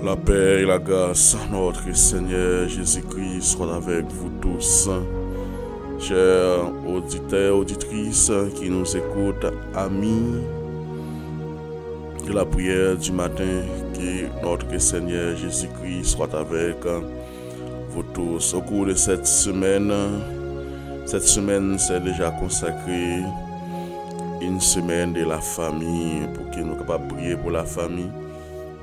La paix et la grâce de notre Seigneur Jésus-Christ soient avec vous tous. Chers auditeurs, auditrices qui nous écoutent, amis, que la prière du matin, que notre Seigneur Jésus-Christ soit avec vous tous. Au cours de cette semaine c'est déjà consacré une semaine de la famille pour que nous soyons capables de prier pour la famille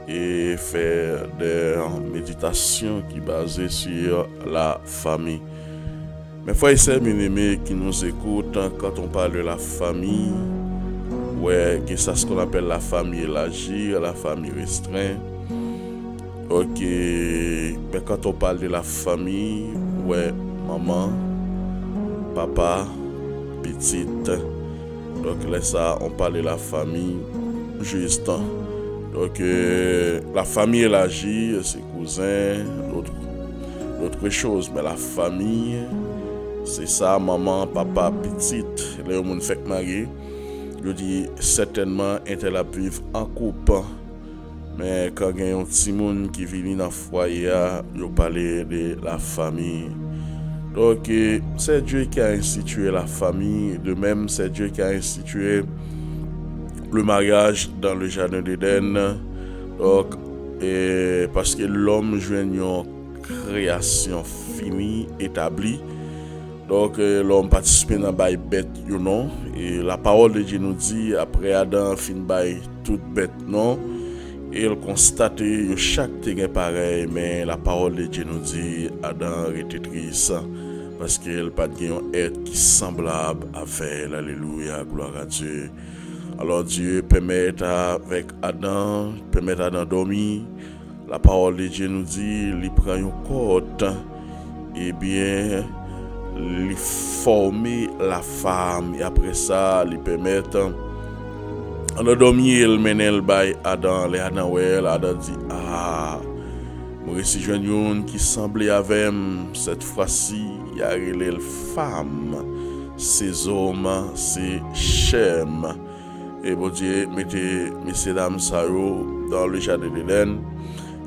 et faire des méditations qui basées sur la famille. Mes frères et sœurs bien-aimés qui nous écoutent, quand on parle de la famille, ouais, que c'est ce qu'on appelle la famille élargie, la famille restreinte. Ok, mais quand on parle de la famille, ouais, maman, papa, petite. Donc là, ça, on parle de la famille juste. Donc, la famille élargie, c'est cousins, d'autres choses. Mais la famille, c'est ça, maman, papa, petite. Là, on fait marier. Je dis certainement, elle a vivre en couple. Mais quand il y a un petit monde qui vient dans le foyer, il parle de la famille. Donc, c'est Dieu qui a institué la famille. De même, c'est Dieu qui a institué le mariage dans le jardin d'Éden. Donc, parce que l'homme joue une création finie, établie. Donc, l'homme participe dans la bête, you know. Et la parole de Dieu nous dit, après Adam fin bail toute bête, non. Et il constate que chaque thing est pareil, mais la parole de Dieu nous dit, Adam était triste. Parce qu'il n'y a pas de être qui est semblable avec l'Alléluia, gloire à Dieu. Alors Dieu permet avec Adam, permet à Adam dormir. La parole de Dieu nous dit, il prend une côte, et bien, il forme la femme. Et après ça, il permet, en dormir, il mène le bail Adam, les Adam, Adam dit, ah, moi si je une qui semblait avec cette fois-ci, il y a les femmes, ces hommes, ces chèmes. Et bon Dieu, mettez messieurs dames dans le jardin d'Éden.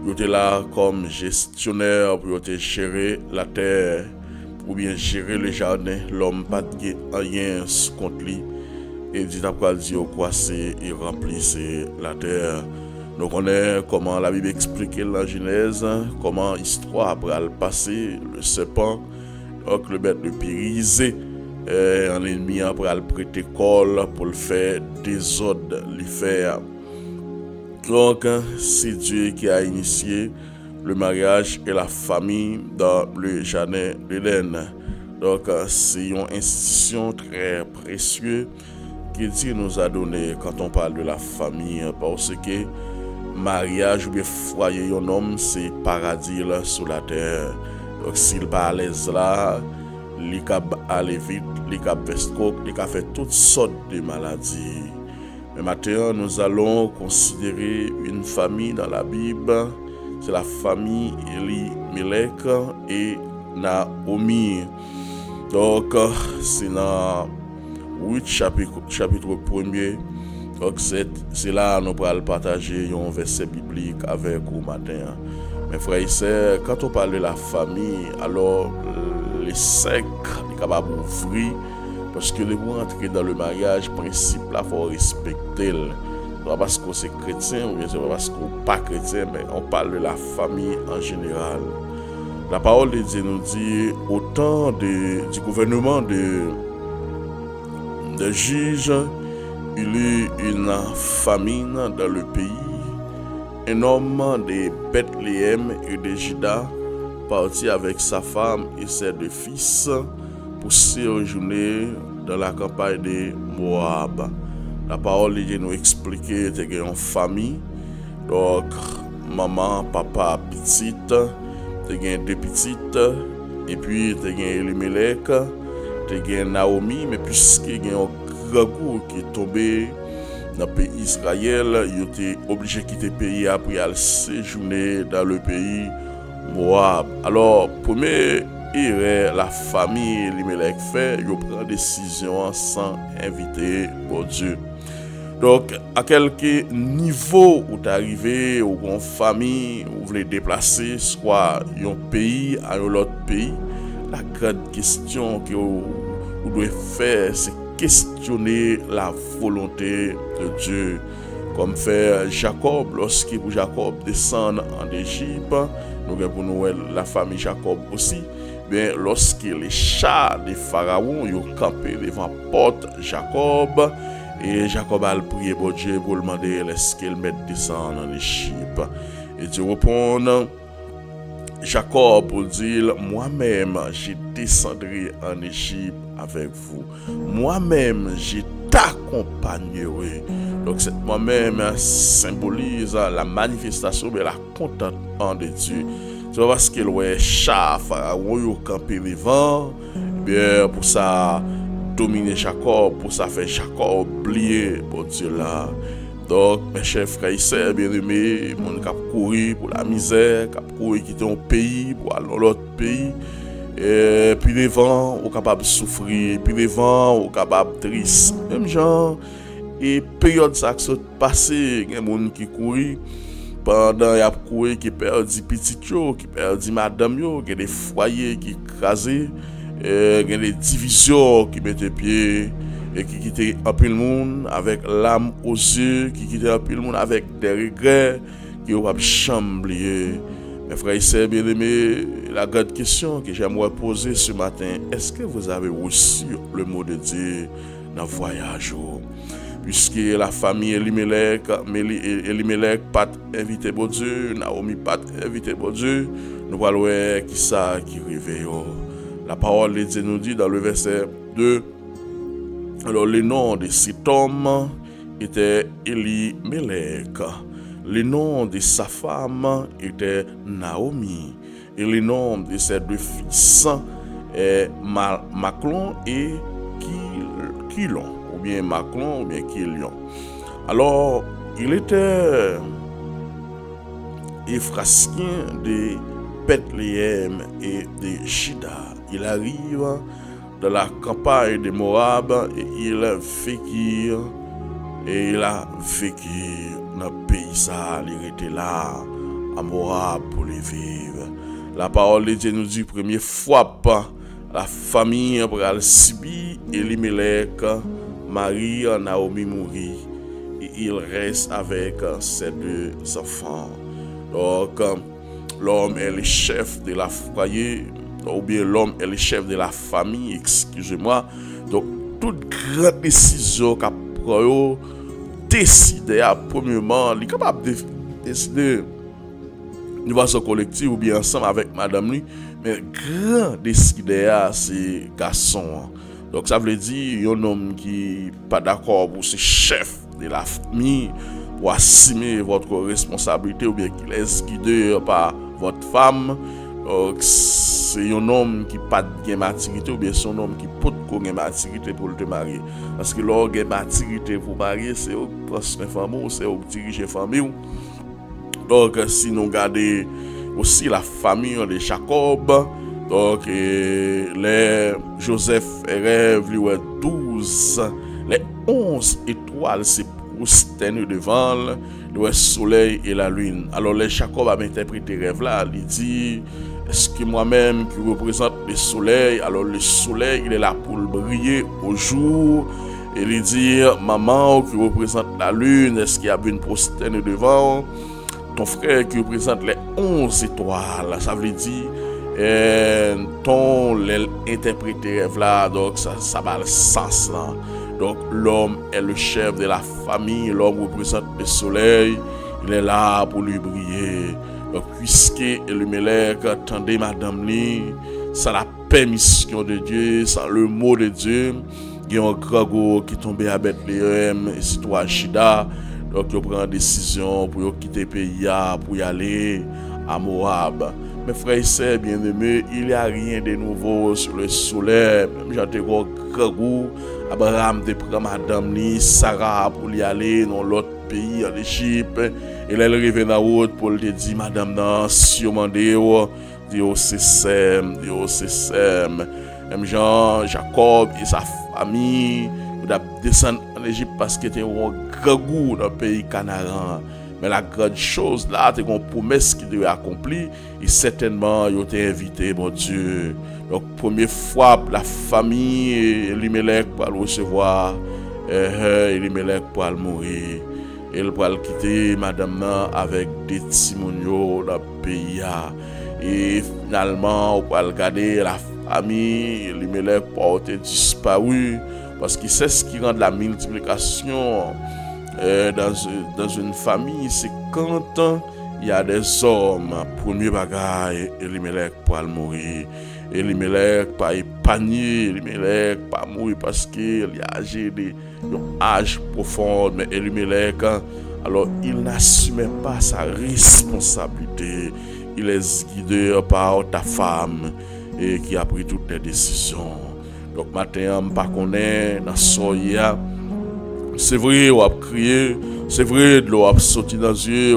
Ils étaient là comme gestionnaire pour gérer la terre, ou bien gérer le jardin. L'homme pas de rien contre lui. Et dit après dire quoi c'est et remplissait la terre. Donc on est comment la Bible explique la Genèse, comment l'histoire après le passé, le serpent, donc le bête de Périsé. Un ennemi après le prêter col pour le faire désordre, le faire. Donc, c'est Dieu qui a initié le mariage et la famille dans le jardin d'Éden. Donc, c'est une institution très précieuse que Dieu nous a donné quand on parle de la famille, parce que mariage ou bien foyer un homme, c'est paradis là sur la terre. Donc, s'il n'est pas à l'aise là, il peut aller vite, il peut vescoque, il peut faire toutes sortes de maladies. Mais maintenant, nous allons considérer une famille dans la Bible. C'est la famille Elimelech et Naomi. Donc, c'est dans 8 chapitre 1er. Donc, c'est là que nous allons partager un verset biblique avec vous matin. Mes frères et sœurs, quand on parle de la famille, alors les secs sont capables d'ouvrir parce que les mots entrer dans le mariage, principe là, il faut respecter. Ce n'est pas parce qu'on est chrétien ou bien ce n'est pas parce qu'on n'est pas chrétien, mais on parle de la famille en général. La parole de Dieu nous dit, au temps du gouvernement de juges, il y eut une famine dans le pays. Un homme de Bethléem et de Juda partit avec sa femme et ses 2 fils pour séjourner dans la campagne de Moab. La parole de Dieu nous explique que tu as une famille, donc maman, papa, petite, tu as 2 petites, et puis tu as Elimelech, tu as Naomi, mais puisqu'il y a un grand coup qui est tombé dans le pays d'Israël, il était obligé de quitter le pays après aller séjourner dans le pays Moab. Alors, premier erreur, la famille Elimelech fait, il prend décision sans inviter pour Dieu. Donc, à quel niveau où tu arrivé, ou en famille, ou vous voulez déplacer, soit un pays à un autre pays, la grande question que vous devez faire, c'est questionner la volonté de Dieu. Comme fait Jacob, lorsqu'il pour Jacob descendre en Égypte, nous avons pour nous la famille Jacob aussi. Bien, lorsque les chats de Pharaon ont campé devant la porte Jacob, et Jacob a prié pour Dieu pour demander est-ce qu'il mette descendre en Égypte. Et Dieu répond, Jacob pour dire, moi-même, je descendrai en Égypte avec vous. Moi-même, je t'accompagnerai. Donc, cette moi-même symbolise la manifestation de la contentement de Dieu. C'est parce qu'il y a chat, Pharaon, campé devant, bien, pour ça, dominer Jacob, pour ça faire Jacob oublier pour Dieu là. Donc, mes chers frères et sœurs bien-aimés, mon cap courir pour la misère, cap courir quitter un pays pour aller dans l'autre pays. Et puis devant, on capable de souffrir, puis devant, on capable de triste. Même genre, et période ça qui s'est passé, il y a des gens qui courent pendant y a couru qui perdu petit yo, qui perdu madame yo, qui des foyers qui écrasés, il y a des divisions qui mettaient pied et qui quittaient un peu le monde avec l'âme aux yeux, qui quittaient un peu le monde avec des regrets qui ont pas chamblier. Mes frères et sœurs bien-aimés, la grande question que j'aimerais poser ce matin, est-ce que vous avez reçu le mot de Dieu dans le voyage? Puisque la famille Elimelech pas invité pour Dieu, Naomi pas invité pour Dieu, nous allons voir qui ça qui réveille. La parole de Dieu nous dit dans le verset 2, alors le nom de cet homme était Elimelech. Le nom de sa femme était Naomi. Et le nom de ses deux fils est Maclon et Kilon. Ou bien Maclon ou bien Kilon. Alors, il était Ephrasien de Bethléem et de Juda. Il arrive dans la campagne de Moab et il a vécu dans le pays ça, il était là à Moab pour les vivre. La parole de Dieu nous dit première fois la famille pour subir Elimelech, Marie Naomi mourit et il reste avec ses deux enfants. Donc l'homme est le chef de la foyer, ou bien l'homme est le chef de la famille, excusez-moi. Donc toute grande décision qu'a pris décider premièrement, il est capable de décider de façon collective ou bien ensemble avec madame lui, mais grand décider c'est garçon. Donc ça veut dire un homme qui n'est pas d'accord pour ce chef de la famille pour assumer votre responsabilité ou bien qu'il laisse guider par votre femme. Donc c'est un homme qui n'a pas de maturité ou bien c'est un homme qui peut de maturité pour te marier. Parce que l'homme qui a maturité pour marier, c'est au proche famille, c'est au diriger famille. Donc si nous regardons aussi la famille de Jacob, donc les Joseph rêve lui 12, les 11 étoiles c'est prosternées devant le soleil et la lune. Alors les Jacob a interprété rêve là, il dit est-ce que moi-même qui représente le soleil, alors le soleil il est là pour briller au jour, et il dit maman qui représente la lune, est-ce qu'il y a une prosterne devant ton frère qui représente les 11 étoiles, ça veut dire ton interprété rêve là, donc ça va le sens là. Donc l'homme est le chef de la famille, l'homme représente le soleil, il est là pour lui briller. Donc puisque Elimelech attendait madame li, sans la permission de Dieu, sans le mot de Dieu, il y a un grand qui tombait à Bethléem et c'est toi Juda. Donc il prend une décision pour quitter le pays pour y aller à Moab. Mes frères et sœurs bien-aimés, il n'y a rien de nouveau sur le soleil. Même j'ai un grand goût. Abraham te prend madame ni Sarah pour y aller dans l'autre pays en Égypte. Et là, elle revient dans la route pour te dire madame non, sûrement Dieu c'est Sem. Même Jean, Jacob et sa famille, pour descendre en Égypte parce que tu as un grand goût dans le pays Canaan. Mais la grande chose là, c'est une promesse qui devait accomplir. Et certainement, ils ont été invités, mon Dieu. Donc, première fois, la famille, Elimelech pour le recevoir. Elimelech pour le mourir. Elle va quitter madame avec des timoniaux dans le pays. Et finalement, on va regarder la famille, Elimelech pour être disparu. Parce que c'est ce qui rend la multiplication. Dans une famille, c'est quand il y a des hommes, premier bagaille, Elimelech pour mourir. Elimelech pas épargné, Elimelech pas mourir parce qu'il y a âgé d'un âge profond, mais Elimelech, alors il n'assumait pas sa responsabilité. Il est guidé par ta femme et qui a pris toutes les décisions. Donc maintenant, je ne connais pas dans soya. C'est vrai, on a crié, c'est vrai, l'eau a sauté dans les yeux,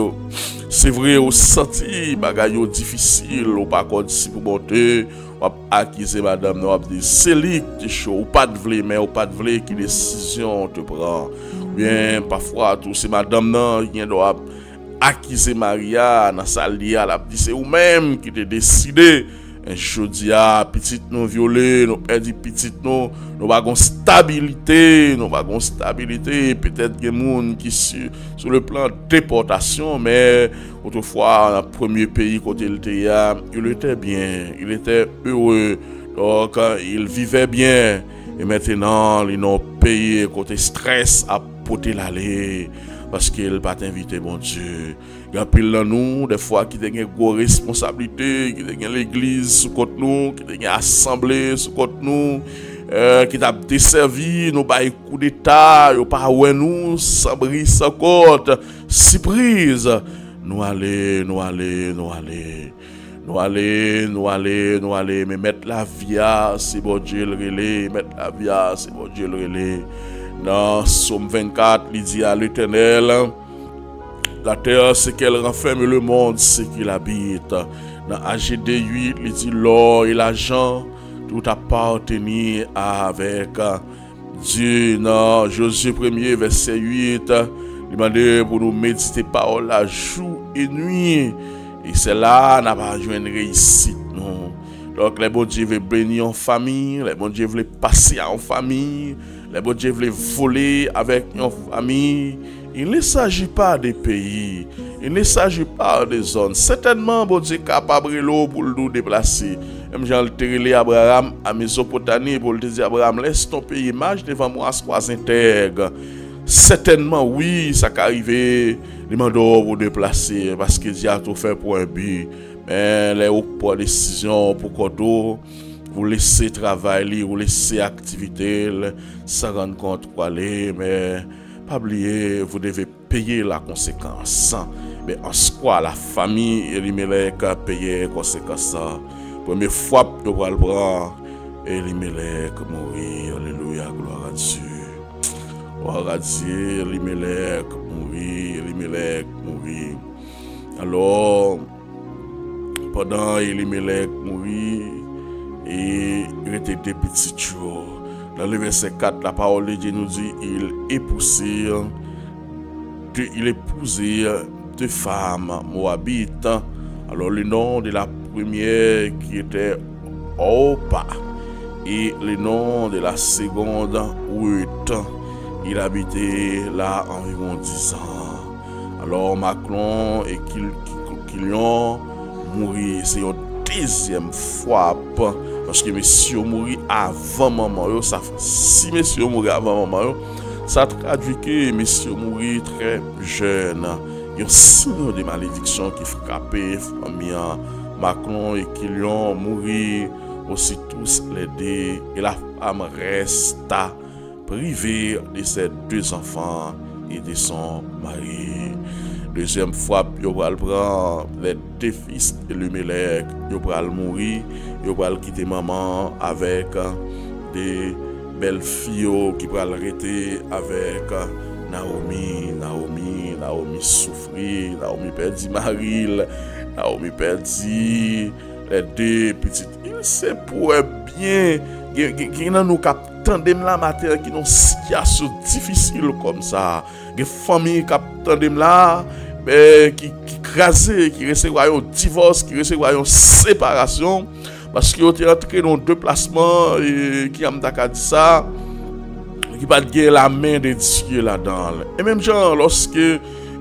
c'est vrai, on a senti bagaille difficile, on pas encore si pour monter, on a accusé madame, on a dit c'est lui qui est chaud, ou pas de vle, mais ou pas de vle, qui décision te prend. Bien, parfois, tout c'est madame, non, il doit accuser Maria, dans sa lia, elle a dit c'est vous-même qui te décidé. Je dis à petite nous violé, nous perdu petite nous pas de stabilité, peut-être que gens qui sur le plan de déportation, mais autrefois dans le premier pays côté le théâtre, il était bien, il était heureux, donc il vivait bien et maintenant ils ont payé côté stress à porter l'aller. Parce qu'il pas t'inviter, mon Dieu. Il y a pile dans nous, des fois, qui ont une grosse responsabilité, qui ont l'église sous côté nous, qui ont une assemblée sous côté nous, qui ont desservi, nous pas coup d'état, nous pas ouais nous, sans bris, sans côte, surprise. Nous aller, mais mettre la vie, c'est bon Dieu le relais, mettre la vie, c'est bon Dieu le relais. Dans Somme 24, il dit à l'Éternel, la terre c'est qu'elle renferme, le monde c'est qu'il habite. Dans AGD 8, il dit l'or et l'argent, tout appartenir avec Dieu. Dans Josué 1er, verset 8, il demande pour nous méditer parole la jour et nuit. Et c'est là n'a pas joué une réussite. Non. Donc les bon Dieu veulent bénir en famille, les bon Dieu veulent passer en famille. Les bon Dieu veulent voler avec une famille. Il ne s'agit pas des pays. Il ne s'agit pas des zones. Certainement, bon Dieu est capable de l'eau pour nous déplacer. Même Jean le Abraham à Mésopotamie pour le dire Abraham, laisse ton pays, marche devant moi à ce qu'on intègre. Certainement, oui, ça peut arriver. Les mandats pour déplacer parce que Dieu a tout fait pour un but. Mais les hauts pour décision, pour Kodo, vous laissez travailler, vous laissez activité, sans rendre compte quoi aller, mais pas oublier, vous devez payer la conséquence. Mais en ce quoi, la famille Elimelech a payé la conséquence. Première fois, vous allez le prendre, Elimelech mourir, alléluia, gloire à Dieu. Gloire à Dieu, Elimelech mourir. Alors, pendant Elimelech mourir, et il était des petits jours. Dans le verset 4, la parole de Dieu nous dit il épousait deux femmes moabites. Alors le nom de la première qui était Orpa et le nom de la seconde Ruth. Il habitait là environ 10 ans. Alors Macron et Kilion mourir. C'est une deuxième fois. Parce que messieurs mourir avant maman, si messieurs mourir avant maman, ça traduit que messieurs mourir très jeunes. Il y a un signe de malédiction qui frappait famille Macron et Kilion mourir aussi tous les deux. Et la femme resta privée de ses deux enfants et de son mari. Deuxième fois, il va prendre les deux fils de Elimelech, il va mourir, il va quitter maman avec des belles filles qui vont arrêter avec Naomi souffrit, Naomi perdit Marie, Naomi perdit les deux petites. Il sait pour bien, qui nous cap tandem là matin qui ont situation difficile comme ça, des familles qui tandem là qui crasé, qui recevoir un divorce, qui recevoir une séparation parce que ont entré dans deux placements et qui a dit ça qui pas de la main de Dieu là-dedans. Et même genre lorsque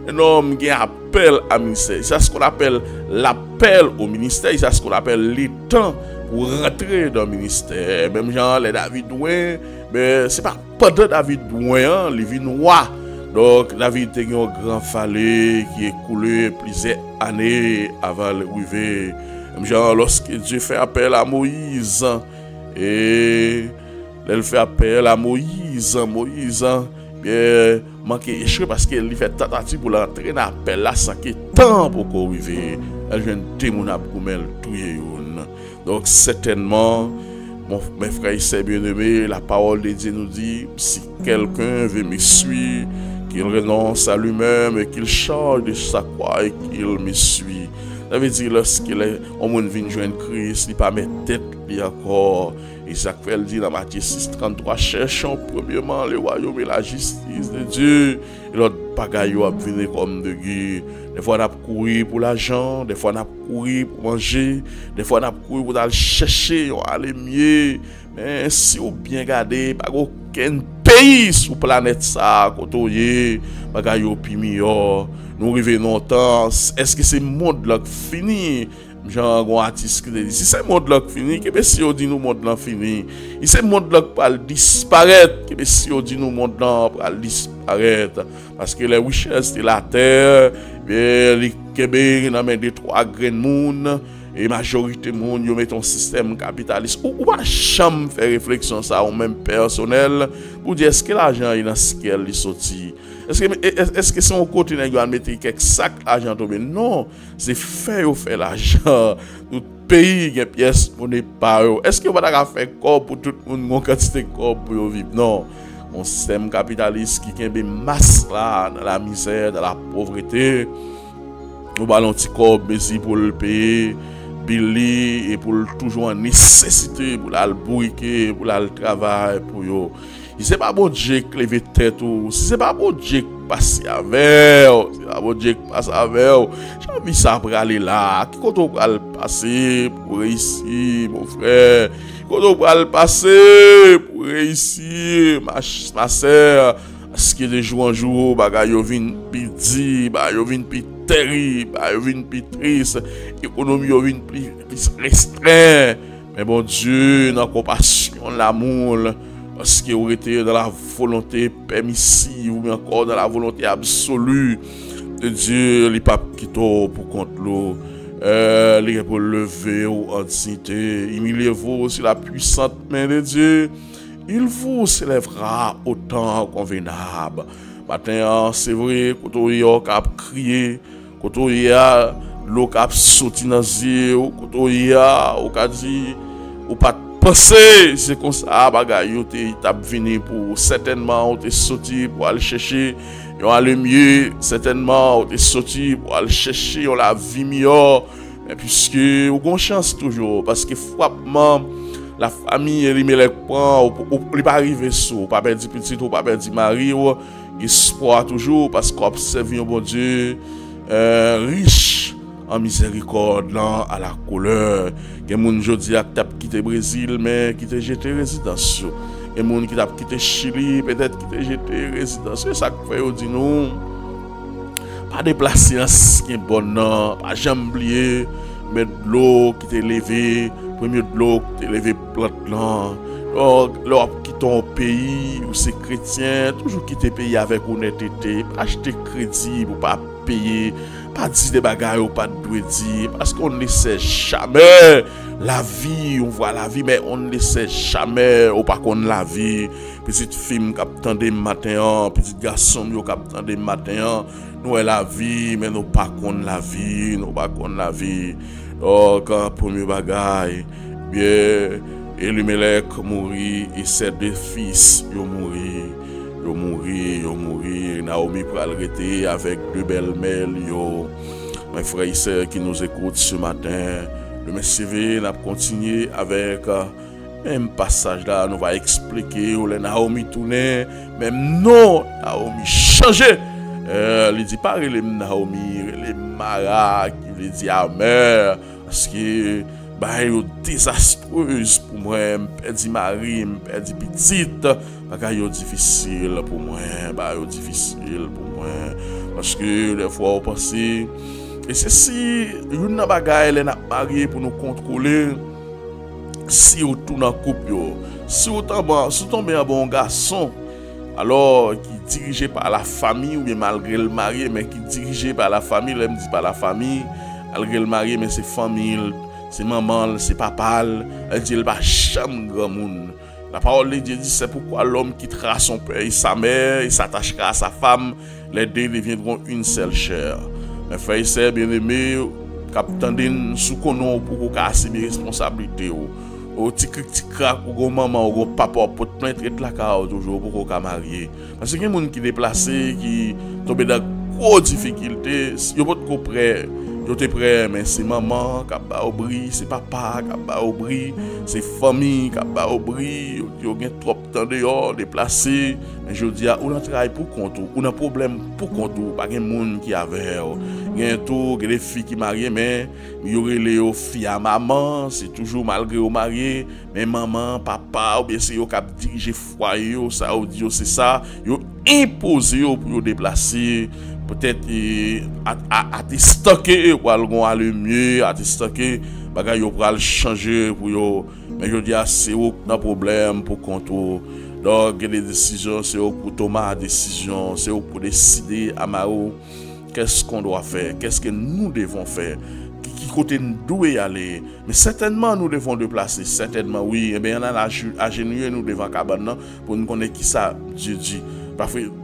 un homme qui appelle à ministère, c'est ce qu'on appelle l'appel au ministère, c'est ce qu'on appelle le temps pour rentrer dans le ministère. Même genre les David Douin, mais c'est pas pendant David Douin, les vies noires. Donc David a un grand fallu qui est coulé plusieurs années avant l'arrivée. Même genre lorsque Dieu fait appel à Moïse et elle fait appel à Moïse, bien manqué échoué parce qu'elle fait tentative pour l'entrer dans l'appel là sans que temps pour qu'on arrive. Elle vient témoigner pour elle tuer. Donc certainement, mes frères et sœurs bien-aimés, la parole de Dieu nous dit, si quelqu'un veut me suivre, qu'il renonce à lui-même et qu'il charge de sa croix et qu'il me suit. Ça veut dire lorsqu'il est au monde vient joindre Christ, il pas mettre tête lui encore. Isaac dit dans Matthieu 6:33, cherchons premièrement le royaume et la justice de Dieu. Et l'autre bagaille a venir comme de guerre. Des fois on a couru pour l'argent, des fois on a couru pour manger, des fois on a couru pour aller chercher, on aller mieux. Mais si vous bien regardez, pas aucun pays sur la planète ça, côté bagaille au pimior. Nous revenons longtemps. Est-ce que c'est monde là fini? Genre un artiste qui dit si c'est monde là fini, que si on dit nous monde là fini. Si c'est monde là pas disparaître, que si on dit nous monde là pas disparaître parce que les richesses de la terre, les Québec dans main de trois grains monde et majorité monde yo met un système capitaliste ou pas jamais faire réflexion ça ou même personnel pour dire est-ce que l'argent est dans ce qu'elle est sorti. Est-ce que si on continue à mettre quelques sacs d'argent tomber? Non, c'est faire l'argent. Tout pays qui a pièce monnaie pas. Est-ce que vous va faire corps pour tout le monde, une quantité de corps pour vivre? Non. Un système capitaliste qui a des masses là, dans la misère, dans la pauvreté. Nous allons petit corps pour le payer, Billy, et pour toujours en nécessité, pour le bourriquer, pour le travail, pour yo. Si c'est pas bon Dieu qui lève tête ou si c'est pas bon Dieu qui passe avec, c'est pas bon Dieu qui passe avec, j'ai envie ça pour aller là. Qui quand on va le passer pour réussir, mon frère? Quand on va le passer pour réussir, ma sœur? Parce que de jour en jour, bagaille yo vinn pi di, bagaille yo vinn pi terrible, bagaille yo vinn pi triste, économie yo vinn pi restreint. Mais bon Dieu, dans compassion, l'amour, parce que vous êtes dans la volonté permissive ou encore dans la volonté absolue de Dieu, les papes qui t'ont pour contre l'eau, les pour lever en dignité, humiliez-vous sur la puissante main de Dieu, il vous s'élèvera au temps convenable. Maintenant, c'est vrai, quand on y a crié, quand on y a l'eau qui a sauté dans les yeux, quand on y a dit, ou pas penser, c'est comme ça, bagaille, t'as venu pour certainement, t'es sorti pour aller chercher, on a le mieux, certainement, t'es sorti pour aller chercher, on la vie meilleure, mais puisque, on a chance toujours, parce que frappement, la famille, elle met les points, ou pas arriver sous, pas perdre petit, ou pas perdre mari, ou espoir toujours, parce qu'on observe un bon Dieu, riche en miséricorde, là, à la couleur. Il y a des gens qui ont quitté le Brésil, mais qui ont jeté résidence. Il y a des gens qui ont quitté le Chili, peut-être qui ont jeté résidence. C'est ça que fait, on dit nous, pas déplacer ce qui est bon, pas jamais oublier, mettre de l'eau qui t'est levée, premier de l'eau qui t'est levée plante là. Donc, quitter un pays où c'est chrétien, toujours quitter le pays avec honnêteté, pas acheter crédit pour pas payer, pas dire des bagailles ou pas de dire, parce qu'on ne sait jamais la vie, on voit la vie, mais on ne sait jamais, ou pas qu'on la vie. Petite fille qui attendait matin, petit garçon qui attendait matin, nous la vie, mais nous pas qu'on la vie, nous pas qu'on la vie. Donc, premier bagaille, bien, Elimelech mourit et ses deux fils ils mouri. Naomi pour arrêter avec deux belles-mères. Mes frères et sœurs qui nous écoutent ce matin, le message n'a continué avec Même passage là, nous va expliquer où les Naomi tourner, même non, Naomi changer. Il dit pas les Naomi, les Mara, qui les dit amer, parce que bah yo désastreuse pour moi, perdu mari, perdu petite, bah yo difficile pour moi, bah yo difficile pour moi, parce que des fois on pense et c'est si une bagaille elle n'a marié pour nous contrôler. Si vous tournez en couple, si vous tombez un bon garçon, alors qui est dirigé par la famille, ou bien malgré le mari, mais qui est dirigé par la famille, elle me dit pas la famille, malgré le mari, mais c'est famille, c'est maman, c'est papa, elle dit, elle va jamais grand monde. La parole de Dieu dit, c'est pourquoi l'homme quittera son père et sa mère, il s'attachera à sa femme, les deux deviendront une seule chair. Mes frères et sœurs bien-aimés, capitaine, sous qu'on pour assumer responsabilité. Au petit crack ou maman ou papa pour te mettre la carte toujours pour qu'on marier parce que y a des gens qui déplacés qui tombent dans gros difficultés yo pas trop prêt yo te prêt mais c'est maman qui ba au bris c'est papa qui ba au bris c'est famille qui ba au bris yo gen trop temps dehors déplacé mais je dis ou on travaille pour compte ou un problème pour compte pas gen monde qui avait gen tout des filles qui mariées mais yo relé aux filles à maman c'est toujours malgré au marié mais maman papa ou bien c'est yo qui diriger foyer ça ou dit c'est ça yo imposé pour yo déplacer peut-être à te stocker ou aller mieux à te stocker bagay yo pral changer pour yo mais je dis c'est un problème pour contrôle donc les décisions c'est pour tomber décision c'est pour décider à Mao qu'est-ce qu'on doit faire qu'est-ce que nous devons faire qui côté nous doit aller mais certainement nous devons déplacer certainement oui et bien on a agenouiller nous devant cabane pour nous connaître qui ça Dieu dit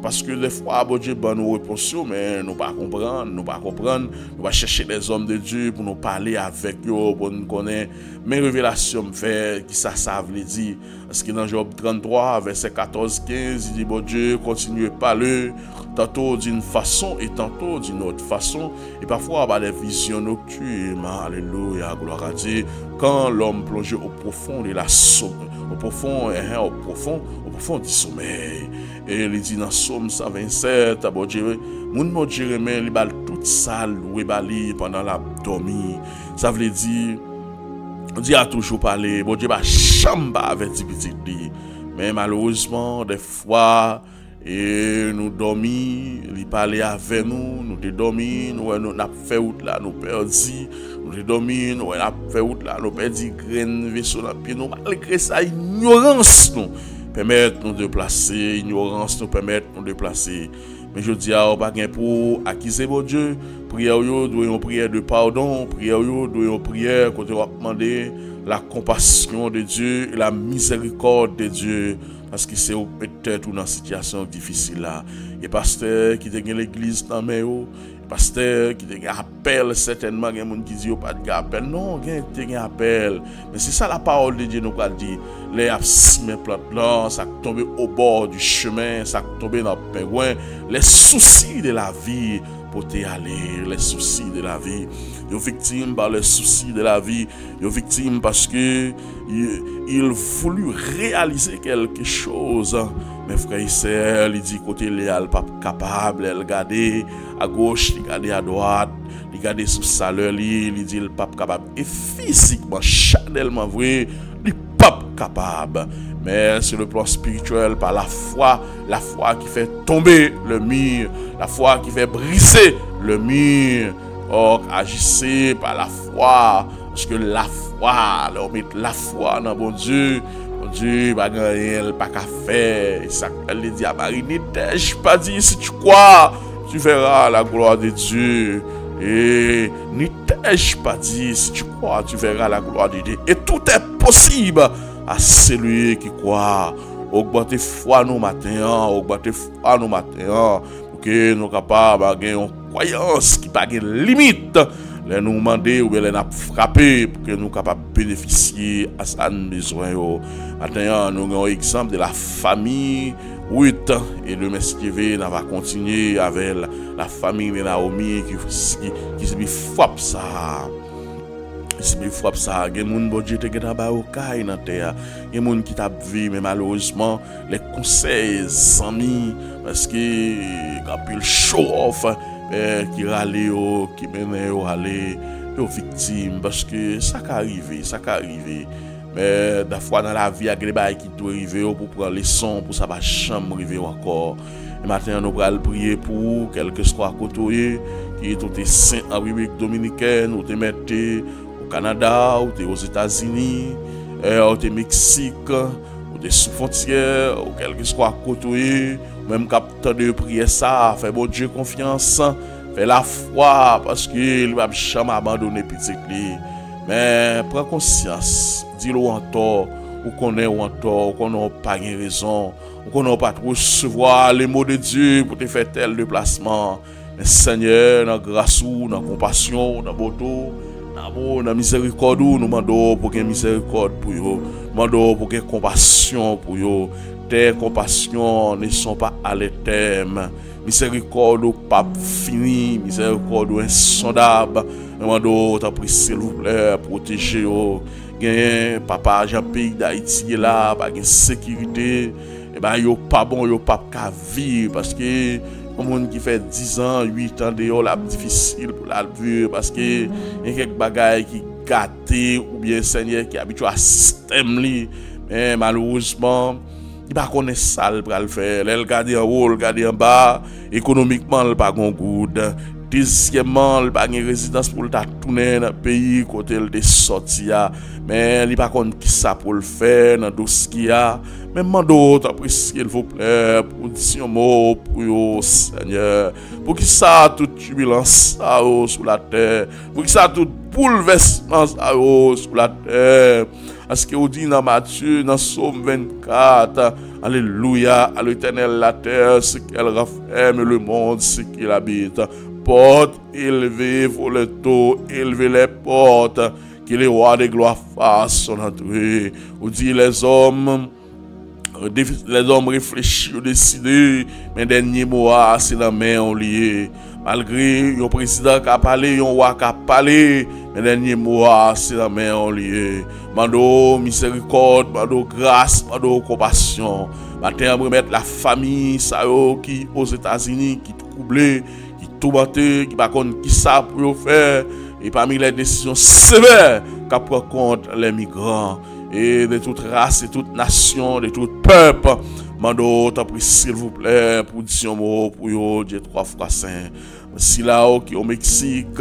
parce que des fois bon Dieu ban nous réponses mais nous pas comprendre nous va chercher des hommes de Dieu pour nous parler avec eux pour nous connaître mes révélations me fait qui ça veut dire parce que dans Job 33 verset 14-15 il dit bon Dieu continuez parler tantôt d'une façon et tantôt d'une autre façon et parfois bah des visions nocturnes alléluia gloire à Dieu quand l'homme plonge au profond de la somme au profond du sommeil et il dit dans Somme 127 bon Dieu mon Jérémie il bal toute salle loué bali pendant la dormi ça veut dire Dieu a toujours parlé bon Dieu pas chambre avec petit mais malheureusement des fois et nous dormi il parlait avec nous te dormi nous n'a fait route là nous perdu nous te dormi nous n'a fait route là nous perdu graine vaisseau dans pied nous malgré ça ignorance nous permettre nous de placer ignorance nous permettre nous de placer mais je dis à pas gain pour acquiser mon Dieu prière yo doit une prière de pardon prière yo doit une prière qu'on doit demander la compassion de Dieu et la miséricorde de Dieu parce que c'est peut-être une situation difficile là et pasteur qui te l'église dans mais pasteur qui te appelle certainement il y a monde qui dit pas de appel non il y a appel mais c'est ça la parole de Dieu nous va dire les absmes plantes là ça tombe au bord du chemin ça tombe dans le pingouin les soucis de la vie pour te aller les soucis de la vie yo victime par les soucis de la vie yo victime parce que il voulut réaliser quelque chose mes frères et sœurs il dit côté léal pas capable elle regarder à gauche il regarder à droite il regarder sous salaire il dit le pas capable et physiquement charnellement vrai il pas capable mais sur le plan spirituel par la foi qui fait tomber le mur la foi qui fait briser le mur or agissez par la foi parce que la foi on met la foi dans bon Dieu pas gagner pas qu'à faire et ça elle dit à Marie n'ai-je pas dit si tu crois tu verras la gloire de Dieu et n'ai-je pas dit si tu crois tu verras la gloire de Dieu et tout est possible à celui qui croit augmenter foi nous matin pour que nous capables de gagner une croyance qui pas de limite les nous demander ou les n'a frapper pour que nous capables bénéficier à ça besoin maintenant nous avons un exemple de la famille Ruth et le Mesquivé va continuer avec la famille de Naomi qui frappe ça Si me frappe ça, il y a des gens qui ont été au caille dans la terre. Il y a des gens qui ont vécu, mais malheureusement, les conseils, amis, parce que il y a le show-off qui râle, qui mène à aller, aux victimes, parce que ça peut arriver, ça peut arriver. Mais des fois dans la vie, il y a des choses qui doivent arriver pour prendre les sons, pour ça ne va jamais arriver encore. Et maintenant, nous allons prier pour quel que soit côté, qui est tout saint en République dominicaine, ou te mettez au Canada, ou aux États-Unis, ou au Mexique, ou des sous-frontières, ou quel que soit côté, même capteur de prier ça, fait bon Dieu confiance, fait la foi, parce qu'il ne va jamais abandonner petit lui. Mais prends conscience, dis-le en tort, ou qu'on est en tort, ou qu'on n'a pas raison, ou qu'on n'a pas trop recevoir les mots de Dieu pour te faire tel déplacement. Mais Seigneur, dans grâce, dans compassion, dans beauté, dans amour, dans miséricorde, nous demandons pour qu'il y ait miséricorde pour eux, nous demandons pour qu'il y ait compassion pour eux. Tes compassions ne sont pas à l'éternel. Miséricorde pas fini, miséricorde insondable. Nous demandons, s'il vous plaît, protégez-vous. Papa, j'ai un pays d'Haïti là, pas de sécurité. Et ben, yo pas bon, yo pas qu'à vivre parce que un monde qui fait 10 ans, 8 ans dehors, là difficile pour la vivre parce que y a quelques bagailles qui gâté ou bien Seigneur qui habitué à système li. Mais malheureusement, il pas connaît ça pour le faire. Elle garde en haut, elle garde en bas, économiquement elle pas gon good. Deuxièmement, il pas une résidence pour le tourner dans le pays côté il est sorti mais il pas connaît qui ça pour le faire dans dossier mais mando t'apprécie s'il vous plaît pour dire un mot pour Seigneur pour qui ça toute turbulence ça sur la terre pour qui ça tout bouleversement ça sur la terre parce que on dit dans Matthieu dans Psaume 24 alléluia à l'Éternel la terre ce qu'elle renferme le monde ce qu'il habite. Portes élevées, vos le taux, élevez les portes, que les rois de gloire fassent son entrée. Ou dit les hommes réfléchissent, décident, mais dernier mot, c'est la main en lié. Malgré un président qui a parlé, un roi qui a parlé, mais dernier mot, c'est la main en lié. Mando miséricorde, mando grâce, mando compassion. Maintenant, on mettre la famille, ça qui aux États-Unis, qui troublé, tout battu, qui pas contre qui ça pour faire et parmi les décisions sévères qu'a prend compte les migrants et de toute race, de toute nation, de tout peuple. Mando t'en prie s'il vous plaît pour dire un mot pour yo Dieu 3 fois saint. Si là qui au Mexique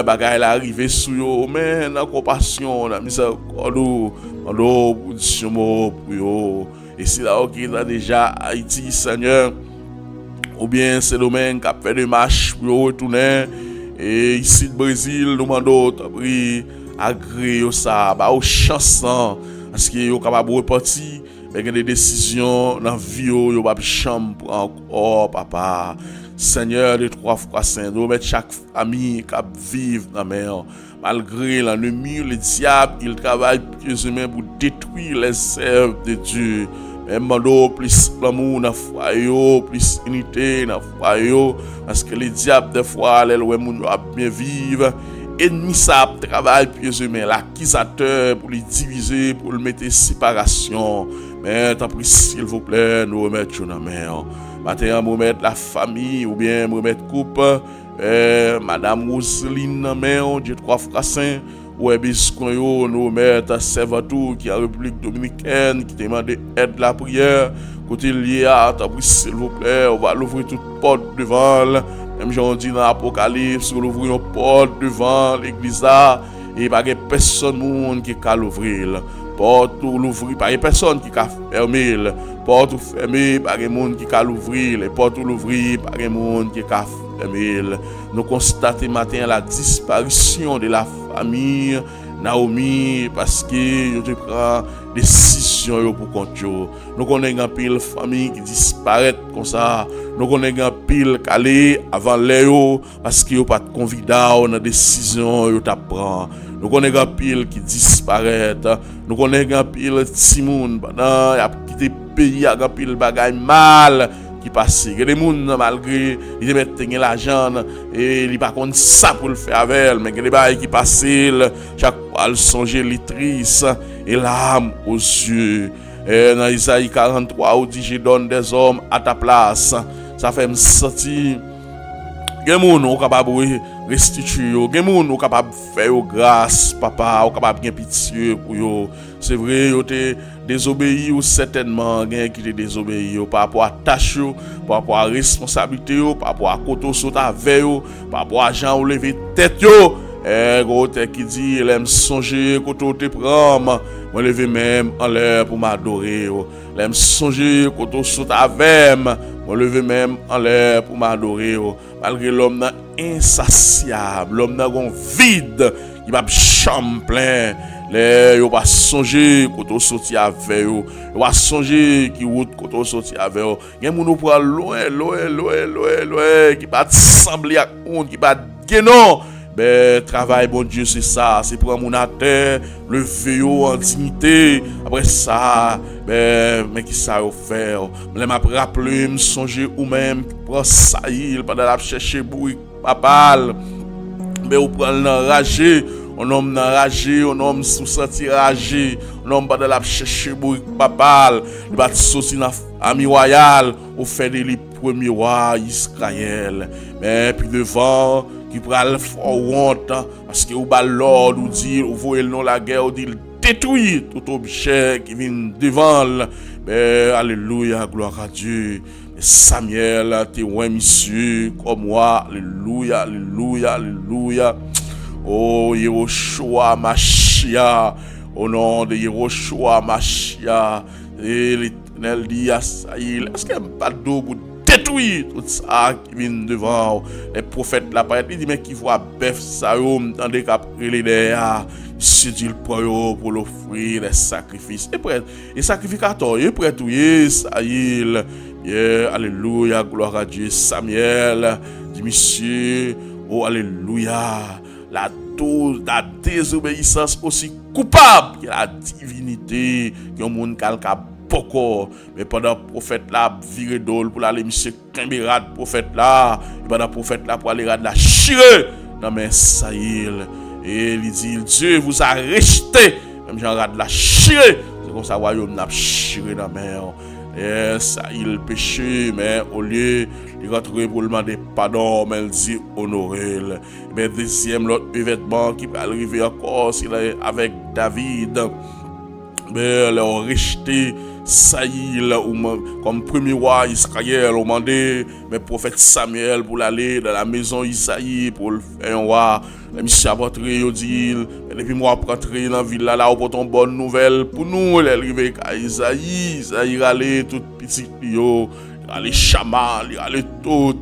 bagaille arrivé sous yo mais dans compassion, dans miséricorde, mando pour dire un mot pour yo. Et si là qui est déjà Haïti Seigneur ou bien c'est domaine qui a fait des marches pour retourner et ici au Brésil nous demandons agréer ça ba aux chansons parce que yo capable repartir mais des décisions dans vie yo pas chambre encore papa Seigneur de 3 fois saint nous mettre chaque famille qui vivre dans mer malgré l'ennemi le diable il travaille pieusement pour détruire les œuvres de Dieu. Mando plus l'amour dans foyer, plus unité dans foyer, parce que les diables des fois les loin moun a bien vivre. Ennemi ça travaille pieusement l'accusateur pour les diviser, pour le mettre en séparation. Mais tant pis s'il vous plaît, nous remettre dans mer. Maintenant nous remettre la famille ou bien nous remettre couple madame Roseline dans mer, Dieu 3 fois saint. Ouais, biscuit, nous mettons Servatou qui est en République dominicaine, qui demande aide la prière. Côté lié à s'il vous plaît, on va l'ouvrir toute porte devant. Même j'en dis dans l'Apocalypse, on ouvre une porte devant l'église et pas de personne qui peut l'ouvrir. Porte l'ouvrir, pas de personne qui peut fermer. Porte fermée, pas de monde qui peut l'ouvrir. Les portes l'ouvrir, pas de monde qui peut fermer. Nous constatons matin la disparition de la famille Naomi parce que je prends décision pour compte. Nous connaissons un pile famille qui disparaît comme ça. Nous connaissons un pile calé avant l'air parce que pas de convidat dans décision yo t'apprend. Nous connaissons un pile qui disparaît. Nous connaissons un pile Timoun pendant il a quitté pays avec un pile bagaille mal qui passe. Il y a des gens, malgré, ils mettent l'argent, et ils pas contre ça pour le faire avec elle, mais il y a des gens qui passent, chaque fois, ils songent les tristes, et l'âme aux yeux. Et dans Isaïe 43, où dit, je donne des hommes à ta place. Ça fait me sentir. Gen moun ou capable restituer yo, gen moun ou capable faire grâce papa, ou capable gen pitié pour yo. C'est vrai yo te désobéi ou certainement gen qui te désobéi yo par rapport à tâche yo, par rapport à responsabilité yo, par rapport à koto sot avec yo, par rapport à gens ou lever tête yo. Gros qui dit il aime songer koto te prend, moi lever même en l'air pour m'adorer yo. L'aime songer koto sot avec moi lever même en l'air pour m'adorer yo. Malgré l'homme insatiable, l'homme n'a vide, il va champ plein. Yo va songer quand on sorti avec yo, yo va songer qui route quand on sorti avec yo. Gen moun pour loin qui pas sembler à monde qui pas non. Ben travail bon Dieu c'est ça, c'est pour mon à terre, lever yo en dignité. Après ça, ben mais qui ça yo faire? Me m'a rappelé me songer ou même prend ça il pendant la chercher bouille papal. Ben ou prend l'enragé, on homme enragé, on homme sous senti ragé, on homme pendant la chercher bouille papal, il va sortir dans ami royal, au fait de les premiers rois Israël. Mais puis devant qui pral fort honte parce que ou ba l'ordre ou dit ou voyez non la guerre ou dit détruire tout objet qui vient devant. Ben alléluia, gloire à Dieu. Samuel t'es ouais monsieur comme moi, alléluia, alléluia, alléluia. Oh Yehoshua Mashiach, au nom de Yehoshua Mashiach, et l'Éternel dit à Saïl, est-ce qu'il n'y a pas d'eau pour détruire tout ça qui vient devant les prophètes là, il dit mais qui voit bœuf ça dans des cap les derrière, il dit pour l'offrir des sacrifices et prêt et sacrificateur il prêt tout Saïl. Alléluia, gloire à Dieu. Samuel dit monsieur, oh alléluia, la désobéissance aussi coupable que la divinité que monde calca beaucoup. Mais pendant le prophète là viré d'ol pour aller monsieur Kimberat prophète là, et pendant le prophète là pour aller rad la chire dans mes Saïl et il dit Dieu vous a rejeté même j'en rad la chire, c'est comme ça royaume n'a chire dans mer. Et ça il péché mais au lieu de rentrer pour demander pardon mais il dit honorer. Mais deuxième l'autre événement qui va arriver encore c'est avec David. Mais leur rejeté Saïl comme premier roi Israël au mandé mais prophète Samuel pour aller dans la maison Isaïe pour le faire un roi. Les monsieur a rentré, il dit, depuis moi rentrer dans la ville là, on porte une bonne nouvelle pour nous. Il est arrivé à Isaïe, Isaïe allait tout petit, il allait chaman, il allait tout.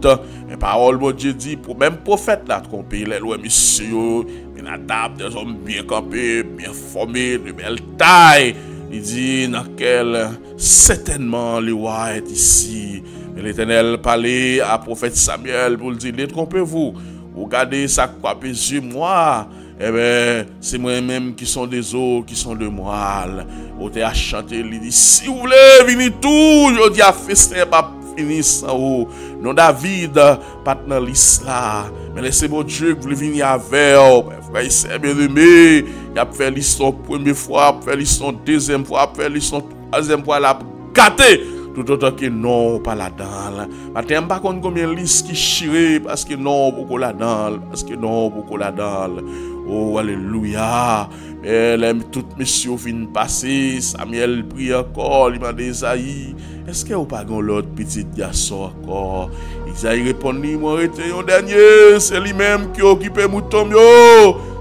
Mais parole de Dieu dit, pour même prophète là, trompé, les lois monsieur, il adapte des hommes bien campés, bien formés, de belle taille. Il dit, dans quel certainement le roi est ici. Mais l'Éternel parlait à prophète Samuel pour lui dire, détrompez-vous. Regardez ça quoi yeux moi, eh ben c'est moi-même qui sont des eaux, qui sont de moelle. Vous t'es à chanter, il dit si vous voulez venir tout, je dis à festin pas finir sans vous. Non David pas dans liste là, mais laissez mon Dieu que vous venir avec frère c'est bien aimé, il a fait l'histoire première fois, fait l'histoire deuxième fois, fait l'histoire troisième fois la gâté. Tout autant que non, pas là-dedans. Matin, pas contre combien de listes qui chirent parce que non, beaucoup là-dedans. Parce que non, beaucoup là-dedans. Oh, alléluia. Et tout monsieur fin passer. Samuel prie encore. Il m'a dit, Isaïe, est-ce que vous pas l'autre petit garçon encore? Isaïe répondit, moi, j'étais un dernier. C'est lui-même qui occupe mouton.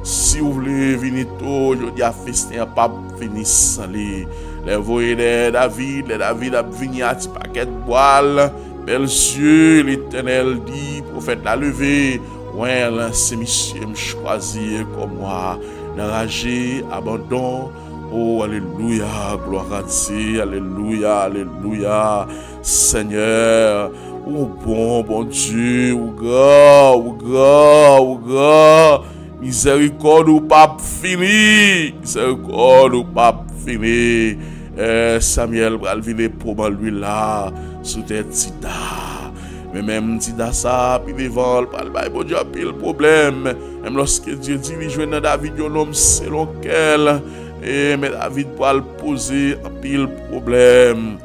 Si vous voulez venir tôt, je dis à festin, pas finir sans lui. Les voyez de David a venu à petit paquet de boile. Bel yeux, l'Éternel dit, prophète l'a levé. Ouais, c'est monsieur me choisir comme moi. Enragé, abandon. Oh, alléluia, gloire à Dieu, alléluia, alléluia. Seigneur, oh bon Dieu, ou grand. Miséricorde ou pas fini. Miséricorde ou pas fini. Samuel pral vile pour lui là sous tête Tida. Mais même Tida ça, puis devant, pral bay bon Dieu pile problème. Même lorsque Dieu dit il joue dans David un homme selon quel mais David pral poser un pile problème.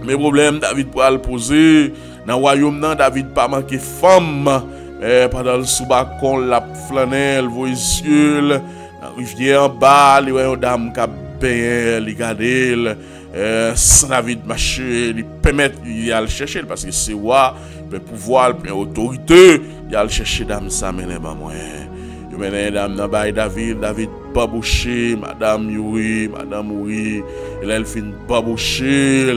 Mais problème David pral poser dans royaume nan David pas manquer femme. Pendant le sous-bacon la flanelle voyeux rivière en bas les voyons dame qui paye les garder sans David marcher lui permettre il aller chercher parce que c'est roi le pouvoir le autorité il aller chercher dame ça mais pas moi yo mène dame dans bail David pas boucher madame oui et là elle fin pas boucher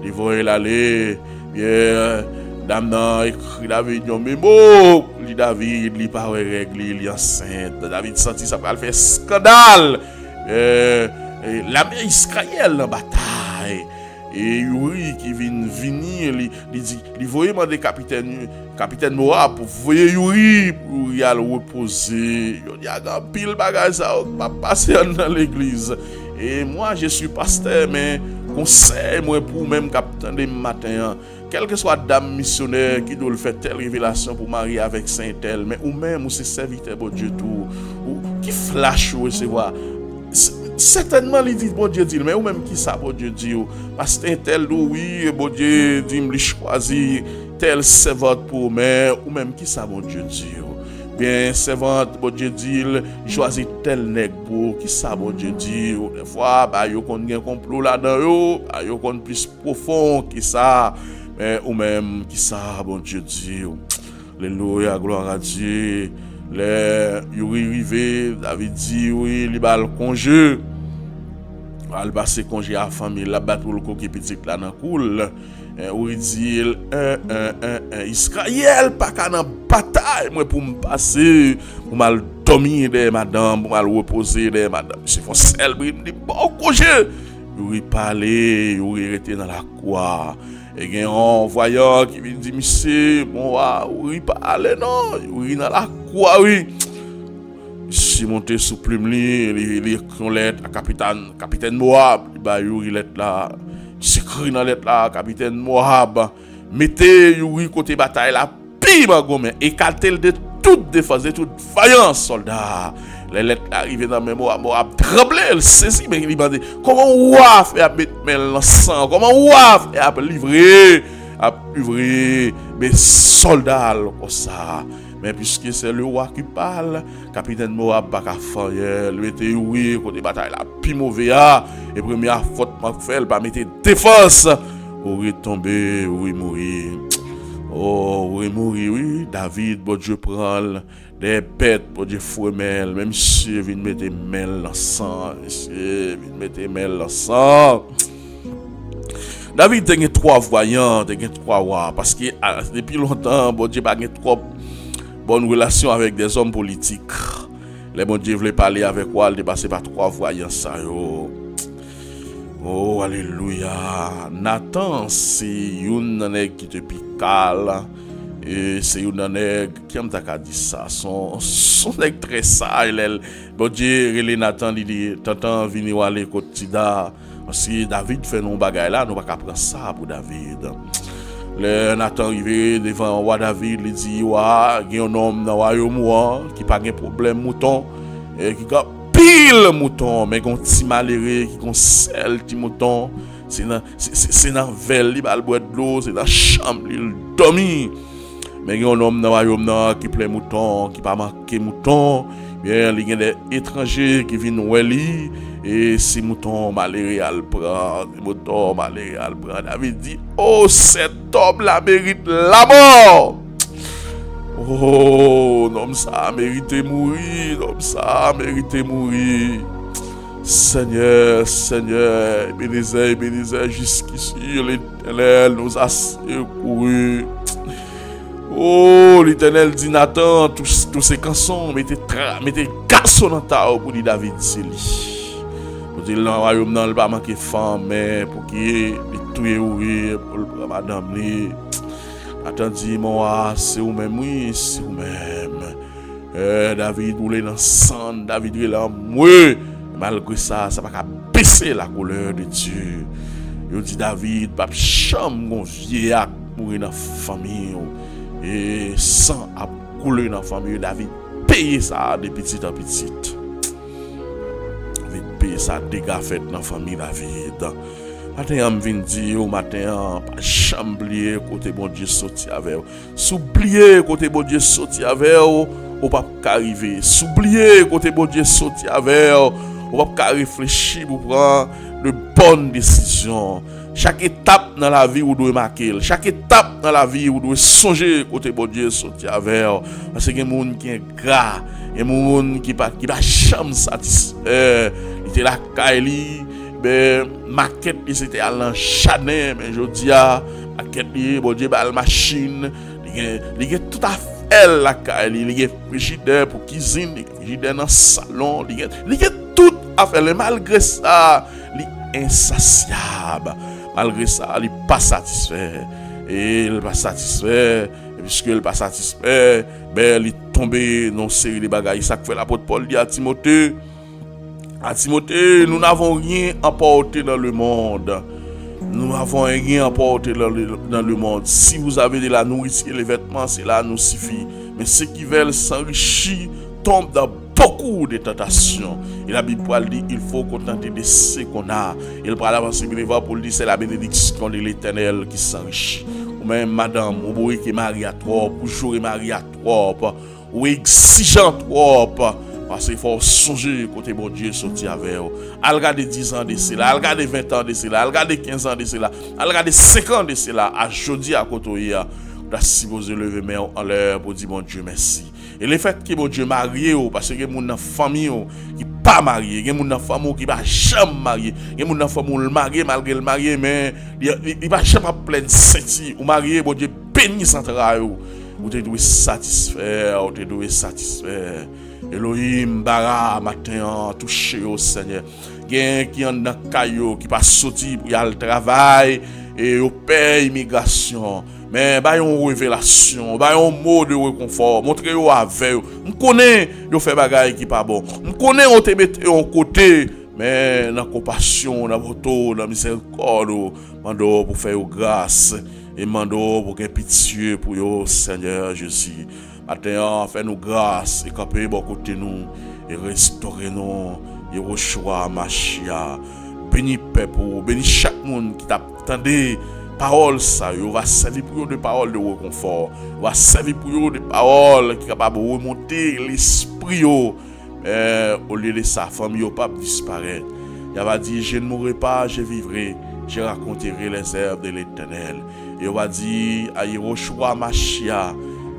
il voit aller bien dame nan écrit David yon mémo li David li pas règle li enceinte David senti ça va faire scandale l'armée Israël en bataille et Yuri qui vient venir il dit il voyait demander capitaine Moab pour voyer Yuri pour y aller reposer il y a un pile bagage ça va passer dans l'église et moi je suis pasteur mais conseil moi pour même capitaine de matin quelle que soit dame missionnaire qui doit faire telle révélation pour marier avec Saint-Tel, mais ou même ou c'est serviteur bon Dieu tout, ou qui flash ou recevoir. Certainement, il dit bon Dieu dit, mais ou même qui ça bon Dieu dit, parce que tel oui, bon Dieu dit, me choisi tel servante pour mais ou même qui ça bon Dieu dit. Bien, servante, bon Dieu dit, il choisit tel nègre pour qui ça bon Dieu dit. Des fois, bah, yo kon gen complot là-dedans, yo kon plus profond qui ça. Ou même qui ça, bon Dieu dit, alléluia, gloire à Dieu. Les arrivé, David dit, oui, il va le congé. Il va se congé à la famille, la battre le coquille petit là dans cool. Où il dit, Israël, pas qu'à dans bataille, moi pour me passer, pour mal dormir de madame, pour mal reposer de madame. C'est pour célébrer, il dit, bon congé. Il parlait, il était dans la cour. Et il y a un voyant qui vient dire, monsieur, bon, oui, parle, non, oui, dans la cour, oui. Si monté sous plume, il écrit une lettre à capitaine Moab, il est là, il écrit dans la lettre là, capitaine Moab, mettez, oui, côté bataille là, pire, écartez de toute défense, de toute vaillance, soldat. Les lettres arrivent dans mes mots, Moab tremblé, elle saisit, mais il m'a dit, comment ouah faire mettre le sang, comment ouah faire livrer, mes soldats comme ça. Mais puisque c'est le roi qui parle, capitaine Moab pas qu'à faire, lui était oui, côté bataille là, puis mauvais, et première faute m'a fait, pas mettre défense, ou tomber, ou mourir. Oh, oui, mourir, oui, David, bon Dieu prend des bêtes, bon Dieu femelle, même si il vient mettre mêle dans sang, monsieur, il vient mettre mêle dans sang. David a 3 voyants, il a 3 rois, parce que depuis longtemps, bon Dieu n'a pas trop bonne relation avec des hommes politiques. Les bon Dieu voulait parler avec quoi, il dépassait par 3 voyants, ça, yo. Oh, alléluia. Nathan, c'est une nègre qui te picale. Et c'est une nègre qui m'a dit ça. Son nègre très sale. Bon Dieu, relé Nathan, il dit, t'entends venir aller côté Tida. Si David fait nos bagailles là, nous ne pouvons pas prendre ça pour David. Le Nathan arrivé devant le roi David, il dit, il y a un homme dans le royaume qui n'a pas de problème mouton. Et qui a pile mouton, mais qu'on petit malheureux qui qu'on sel petit mouton, c'est dans veille il va boire de l'eau, c'est dans chambre il dormit. Mais il y a un homme dans royaume qui plein mouton, qui pas marqué mouton, bien il y a des étrangers qui viennent welli et si mouton malheureux al prend, mouton malheureux al prend. David dit oh cet homme là mérite la mort. Oh, l'homme ça a mérité mourir, l'homme ça a mérité mourir. Seigneur, Seigneur, Ebenezer, jusqu'ici, l'Éternel nous a secourus. Oh, l'Éternel dit Nathan, tous ces cançons, mettez garçon dans ta pour dire David, c'est lui. Pour dire, le royaume n'a pas manqué femme, mais pour qu'il tuer pour madame lui. Attendez, moi, c'est vous-même, oui, c'est David voulait dans le sang, David voulait dans moi. Malgré ça, ça va pas baisser la couleur de Dieu. Yo dit David, pas chambre gon vieillard mourir dans famille et sang a coulé dans famille. David payer ça de petit en petit. David payer ça dégâts fait dans famille David. Matin am vinn di au matin pas chamblier côté bon Dieu sorti avec. S'oublier côté bon Dieu sorti avec ou pas arriver. S'oublier côté bon Dieu sorti avec ou pas réfléchir pour prendre de bonnes décisions. Chaque étape dans la vie, vous devez marquer. Chaque étape dans la vie, vous devez songer côté bon Dieu sortir avec. Parce que les gens qui sont gras, les gens qui pas jamais satisfait. Il était la Kaili, ben maquette c'était à l'enchaîner, mais je dis à maquette bon Dieu la machine, il y a tout à fait la Kaili, il y a frigidaire pour cuisine, il y a frigidaire dans le salon, il y a tout à faire. Malgré ça, il est insatiable. Malgré ça, il n'est pas satisfait. Et il n'est pas satisfait. Et puisque il n'est pas satisfait, ben, il est tombé dans une série de bagailles. Ça fait l'apôtre Paul dit à Timothée. À Timothée, nous n'avons rien emporté dans le monde. Nous n'avons rien emporté dans le monde. Si vous avez de la nourriture et les vêtements, cela nous suffit. Mais ceux qui veulent s'enrichir tombent dans beaucoup de tentations. Et la Bible dit il faut contenter de ce qu'on a. Il parle avant ce qu'il va pour dire c'est la bénédiction de l'Éternel qui s'enrichit. Ou même madame, ou boy qui est marié à trop, ou jouer marié à trop, ou exigeant trop. Parce qu'il faut songer côté bon Dieu sorti avec vous. Al regarder 10 ans de cela, al regarder 20 ans de cela, al regarder 15 ans de cela, al regarder 5 ans de cela, à jeudi à côté si vous lever main en l'air pour dire bon Dieu merci. Et le fait que bon Dieu marié parce que les gens dans famille qui pas marié, les gens dans famille qui pas jamais marié, les gens dans famille le marié malgré le marié mais il va jamais plein de senti ou marié bon Dieu béni sans travail ou te doit satisfaire, ou te doit satisfaire. Elohim bara matin touché au Seigneur. Gen qui en dans caillou qui pas sorti pour y aller travail et au paye immigration. Mais ba yon révélation, ba yon mot de réconfort, montrer yo avec yo. On connaît yo fait bagay qui pas bon. On connaît on te mette en côté mais dans compassion, dans votre dans miséricorde, mando pour faire grâce et mando pour gen pitié pour yo Seigneur Jésus. Matin, fais-nous grâce et camper bon côté nous et restaurer nous. Yehoshua Mashiach. Bénis peuple, bénis chaque monde qui t'attendait. Parole ça, on va servir pour eux de paroles de réconfort. On va servir pour eux de paroles qui sont capables de remonter l'esprit. Mais au lieu de ça, famille ne pas disparaître. Il va dire, je ne mourrai pas, je vivrai. Je raconterai les œuvres de l'Éternel. Et on va dire à Yehoshua Mashiach,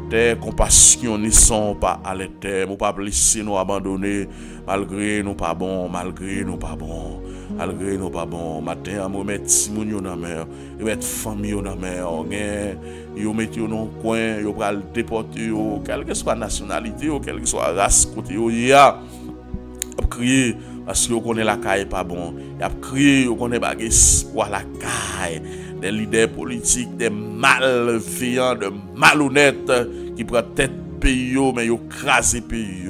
tes compassions ne sont pas à l'éternel. Nous pas laisser nous abandonner malgré nous pas bon, malgré nous pas bon, malgré nous pas bon. Matin, on met Simon dans la mer, on met famille dans la mer, on met dans le coin, on va le déporter, quelle que soit la nationalité, quelle que soit la race, côté il y a crier parce qu'on connaît la caille pas bon. Il a crié, on connaît pas espoir la caille. Des leaders politiques, des malveillants, des malhonnêtes qui prennent tête pays, mais ils crasent le pays.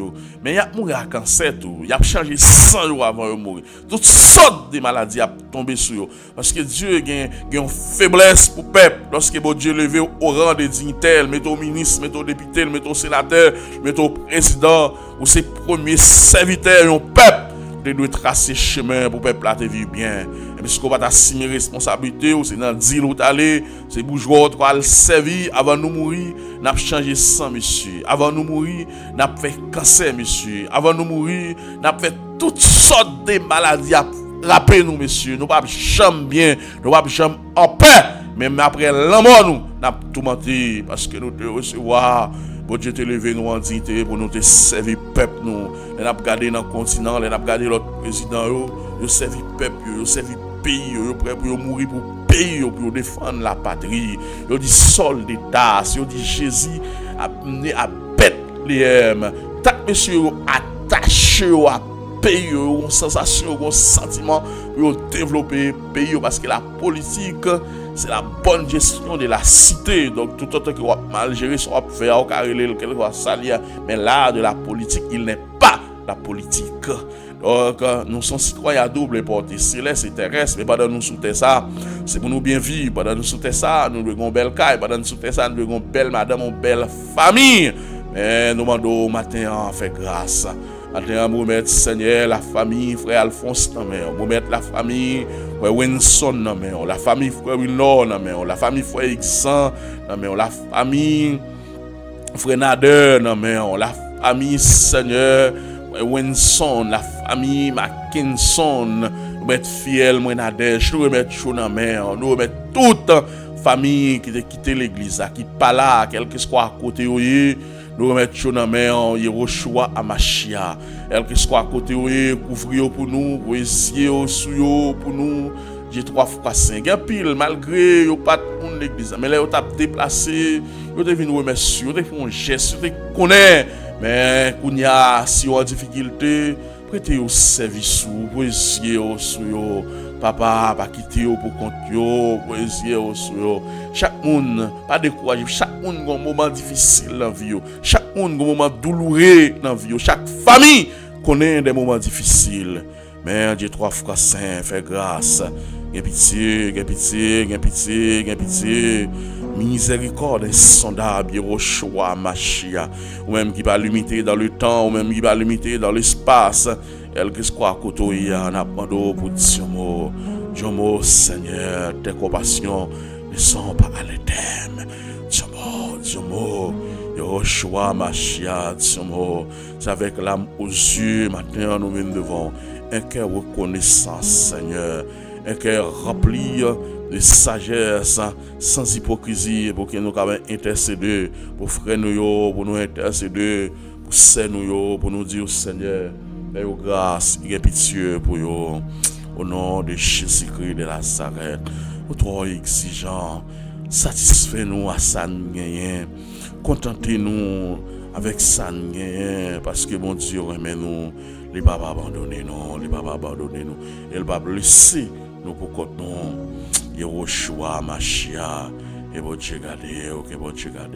Mais il y a mourir à cancer, il a changé 100 jours avant de mourir. Toutes sortes de maladies ont tombé sur eux. Parce que Dieu a une faiblesse pour le peuple. Lorsque bon Dieu levé au rang des dignitaires, met au ministre, met au député, met au sénateur, met au président, ou ses premiers serviteurs, un peuple. Vous devez tracer chemin pour le peuple te vivre bien. Et puis, ce qu'on va assumer responsabilité, c'est dans le deal où aller, c'est bourgeois qui va servir avant de nous mourir, n'a changé sang, monsieur. Avant de nous mourir, n'a fait cancer, monsieur. Avant de nous mourir, n'a fait toutes sortes de maladies à rappeler nous, monsieur. Nous ne pouvons jamais bien, nous ne pouvons jamais en paix. Même après la mort, nous n'a tout menti parce que nous devons recevoir. Bon Dieu te levé nous en dignité pour nous te servir peuple nous. On a regardé dans le continent, on a regardé l'autre président, yo servi peuple, yo servi pays, yo prêt pour mourir pour pays, pour défendre la patrie. Yo dit sol d'état, yo dit Jésus a mené à Bethléem. Tant monsieur attaché à pays, une sensation, un sentiment pour développer pays parce que la politique c'est la bonne gestion de la cité. Donc, tout autre qui va mal gérer, soit faire, quelque chose salir. Mais l'art de la politique, il n'est pas la politique. Donc, nous sommes citoyens à double portée céleste et terrestre, mais pendant nous souhaiter ça, c'est pour nous bien vivre. Pendant nous souhaiter ça, nous devons une belle caille. Pendant nous souhaiter ça, nous devons une belle madame, une belle famille. Mais nous demandons au matin, fait grâce. Matin, nous mettre Seigneur, la famille, frère Alphonse, nous mettre la famille, frère Winson, la famille, frère Willor, la famille, frère Ixan, la famille, frère Nader, la famille, Seigneur, Winson, la famille Mackinson, nous mettre Fiel, Nadège, nous mettre Chonamé, nous mettre toute famille qui a quitté l'église, qui n'est pas là, quel que soit à côté, nous mettre Chonamé, Yeroshua Amashia, quel que soit à côté, couvrir pour nous, pour essayer pour nous. J'ai 3 fois 5. Il y a pile, malgré yo pas de l'église, mais là, yo t'a déplacé, yo te venu remercier, yo te fait un geste, yo te connaît. Mais quand il y a si en difficulté, prêtez au service pour essayer sur yo. Papa, pas quitter pour compte yo, pour essayer sur yo. Chaque monde, pas décourager, chaque monde a un moment difficile dans la vie. Chaque monde a un moment douloureux dans la vie. Chaque famille connaît des moments difficiles. Mais Dieu 3 fois saint, fait grâce. Gain pitié, gain pitié, gain pitié, gain pitié. Miséricorde insondable, Yeroshua Machia. Ou même qui va limiter dans le temps, ou même qui va limiter dans l'espace. Elle qui se croit à côté, en appendant pour Dieu mot. Dieu mot, Seigneur, tes compassions ne sont pas à l'éternel. Dieu mot. Yeroshua Machia, Dieu mot. C'est avec l'âme aux yeux, maintenant nous venons devant. Un cœur reconnaissant, Seigneur. Un cœur rempli de sagesse, sans hypocrisie, pour que nous puissions intercéder, pour frères nous, pour nous intercéder, pour sœurs nous, pour nous dire, Seigneur, fais grâce, il est pitié pour nous. Au nom de Jésus-Christ de Nazareth, nous trop exigeants, satisfais-nous à ça, contentez-nous avec ça, parce que mon Dieu remet nous. Les pas abandonner nous, les pas abandonner nous, il va blesser nous pour que nous, Yeroshua Machia, et bon Dieu garde, que bon Dieu garde,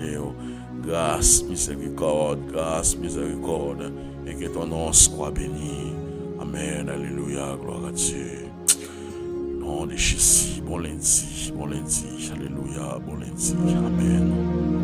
grâce, miséricorde, et que ton nom soit béni. Amen, alléluia, gloire à Dieu. Nom de Jésus, bon lundi, alléluia, bon lundi, amen.